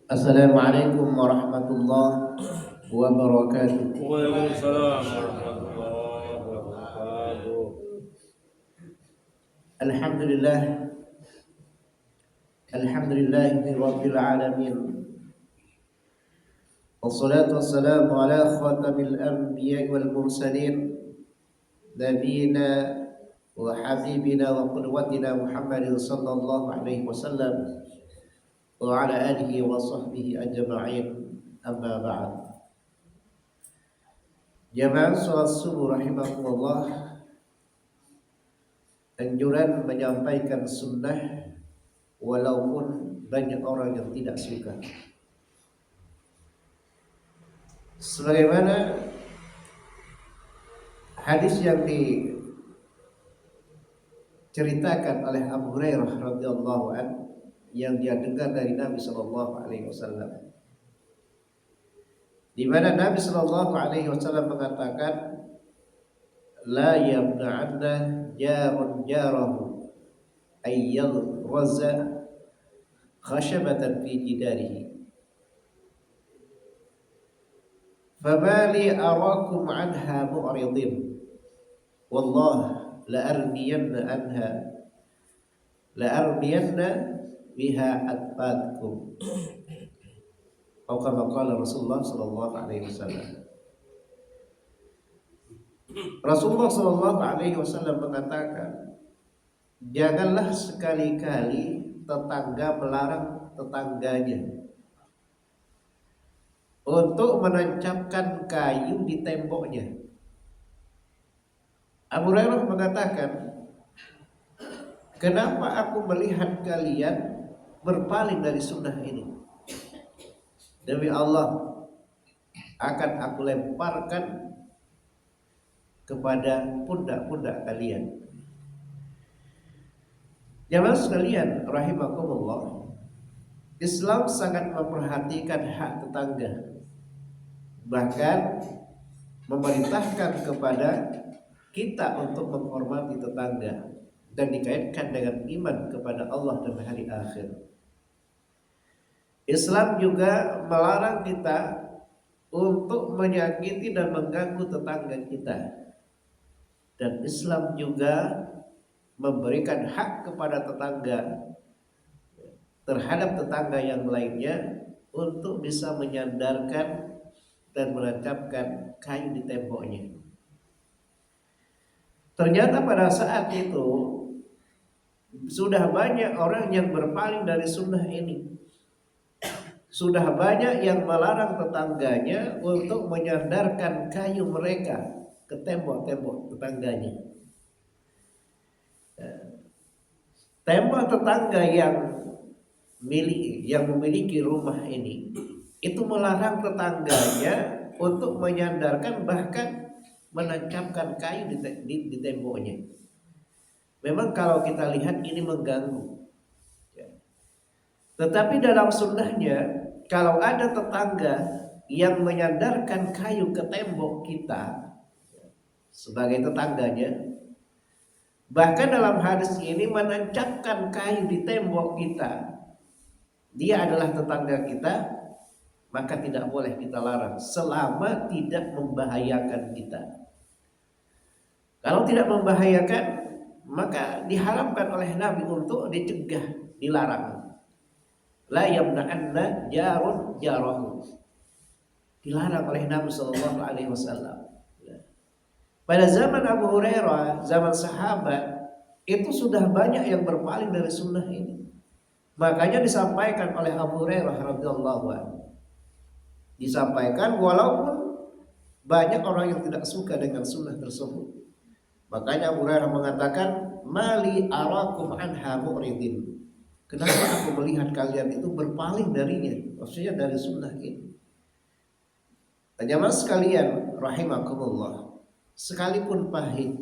Assalamualaikum warahmatullahi wabarakatuh. Waalaikumsalam warahmatullahi wabarakatuh. Alhamdulillah, alhamdulillahi rabbil alamin. Wassalatu wassalamu ala khatamil anbiya'i wal mursalin nabiyina wa habibina wa qudwatina Muhammadin sallallahu alaihi wasallam wa ala alihi wa sahbihi ajma'in. Amma ba'd. Jamaah salat subuh rahimakumullah, anjuran menyampaikan sunnah walaupun banyak orang yang tidak suka. Sebagaimana hadis yang diceritakan oleh Abu Hurairah radhiyallahu an yang dia dengar dari Nabi sallallahu alaihi wasallam, di mana Nabi sallallahu alaihi wasallam mengatakan, la yamna'anna jarun jarahu ayyal raza khashabatan fi jidarihi famali arakum anha mu'ridin wallah la armiyanna biha atfadkum atau kama qala Rasulullah sallallahu alaihi wasallam. Rasulullah sallallahu alaihi wasallam mengatakan, janganlah sekali-kali tetangga melarang tetangganya untuk menancapkan kayu di temboknya. Abu Hurairah mengatakan, kenapa aku melihat kalian berpaling dari sunnah ini? Demi Allah, akan aku lemparkan kepada pundak-pundak kalian. Jamaah sekalian rahimakumullah, Islam sangat memperhatikan hak tetangga, bahkan memerintahkan kepada kita untuk menghormati tetangga dan dikaitkan dengan iman kepada Allah dan hari akhir. Islam juga melarang kita untuk menyakiti dan mengganggu tetangga kita. Dan Islam juga memberikan hak kepada tetangga terhadap tetangga yang lainnya untuk bisa menyandarkan dan menancapkan kayu di temboknya. Ternyata pada saat itu sudah banyak orang yang berpaling dari sunnah ini. Sudah banyak yang melarang tetangganya untuk menyandarkan kayu mereka ke tembok-tembok tetangganya. Tembok tetangga yang memiliki rumah ini itu melarang tetangganya untuk menyandarkan bahkan menancapkan kayu di temboknya. Memang kalau kita lihat ini mengganggu. Tetapi dalam sunnahnya, kalau ada tetangga yang menyandarkan kayu ke tembok kita sebagai tetangganya, bahkan dalam hadis ini menancapkan kayu di tembok kita, dia adalah tetangga kita, maka tidak boleh kita larang selama tidak membahayakan kita. Kalau tidak membahayakan, maka diharamkan oleh Nabi untuk dicegah, dilarang. La yamna'anna jarun jarahu, dilarang oleh Nabi sallallahu alaihi wasallam. Pada zaman Abu Hurairah, zaman sahabat, itu sudah banyak yang berpaling dari sunnah ini. Makanya disampaikan oleh Abu Hurairah radhiyallahu anhu. Disampaikan walaupun banyak orang yang tidak suka dengan sunnah tersebut. Makanya Abu Hurairah mengatakan, mali arakum anha mu'ridin. Kenapa aku melihat kalian itu berpaling darinya? Maksudnya dari sunnah ini. Jamaah sekalian rahimakumullah, sekalipun pahit,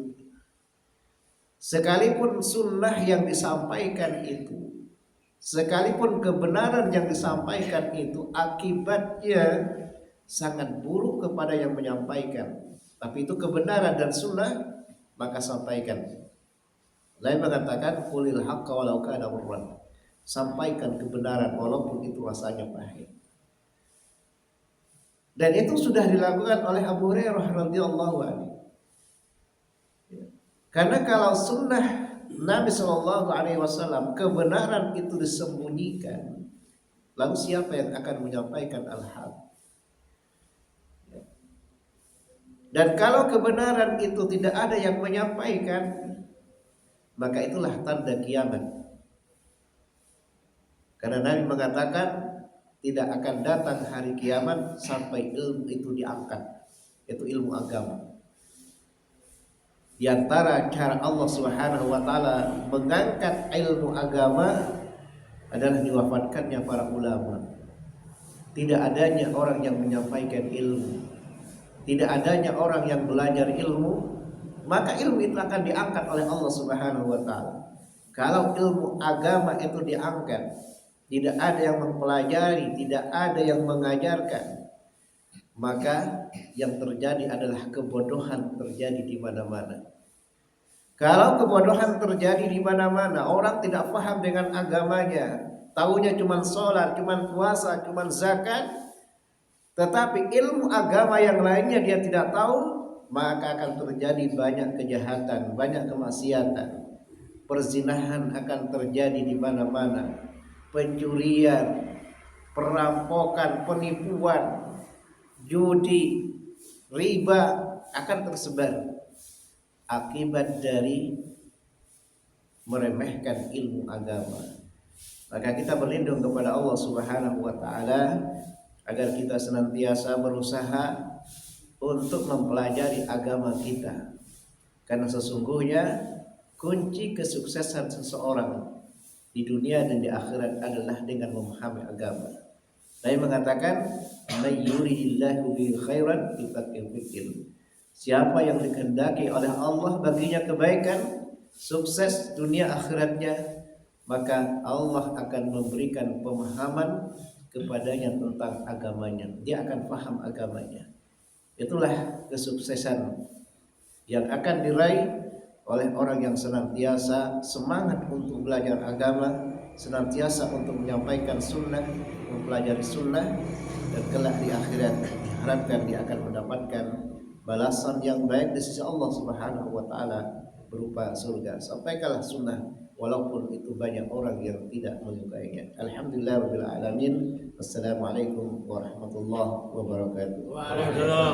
sekalipun sunnah yang disampaikan itu, sekalipun kebenaran yang disampaikan itu akibatnya sangat buruk kepada yang menyampaikan, tapi itu kebenaran dan sunnah, maka sampaikan. Lain mengatakan qulil haqqa walau kana murran. sampaikan kebenaran walaupun itu rasanya pahit. Dan itu sudah dilakukan oleh Abu Hurairah radhiyallahu anhu. Karena kalau sunnah Nabi Shallallahu Alaihi Wasallam kebenaran itu disembunyikan, lalu siapa yang akan menyampaikan al-haq? Dan kalau kebenaran itu tidak ada yang menyampaikan, maka itulah tanda kiamat. Karena Nabi mengatakan tidak akan datang hari kiamat sampai ilmu itu diangkat, yaitu ilmu agama. Di antara cara Allah Subhanahu wa taala mengangkat ilmu agama adalah diwafatkannya para ulama. Tidak adanya orang yang menyampaikan ilmu, tidak adanya orang yang belajar ilmu, maka ilmu itu akan diangkat oleh Allah Subhanahu wa taala. Kalau ilmu agama itu diangkat, tidak ada yang mempelajari, tidak ada yang mengajarkan, maka yang terjadi adalah kebodohan terjadi di mana-mana. Kalau kebodohan terjadi di mana-mana, orang tidak paham dengan agamanya, taunya cuma sholat, cuma puasa, cuma zakat, tetapi ilmu agama yang lainnya dia tidak tahu, maka akan terjadi banyak kejahatan, banyak kemaksiatan. Perzinahan akan terjadi di mana-mana, pencurian, perampokan, penipuan, judi, riba akan tersebar akibat dari meremehkan ilmu agama. Maka kita berlindung kepada Allah Subhanahu wa taala agar kita senantiasa berusaha untuk mempelajari agama kita. Karena sesungguhnya kunci kesuksesan seseorang di dunia dan di akhirat adalah dengan memahami agama. Nabi mengatakan, "May yuridillahu bihi khairan yufaqihu fid-din." Siapa yang dikehendaki oleh Allah baginya kebaikan, sukses dunia akhiratnya, maka Allah akan memberikan pemahaman kepadanya tentang agamanya. Dia akan paham agamanya. Itulah kesuksesan yang akan diraih oleh orang yang senantiasa semangat untuk belajar agama, senantiasa untuk menyampaikan sunnah, mempelajari sunnah, dan kelak di akhirat diharapkan dia akan mendapatkan balasan yang baik di sisi Allah Subhanahu wa taala berupa surga. Sampaikanlah sunnah walaupun itu banyak orang yang tidak menyukainya. Alhamdulillahirabbil alamin. Wassalamualaikum warahmatullahi wabarakatuh. Waalaikumsalam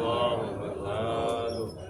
warahmatullahi wabarakatuh.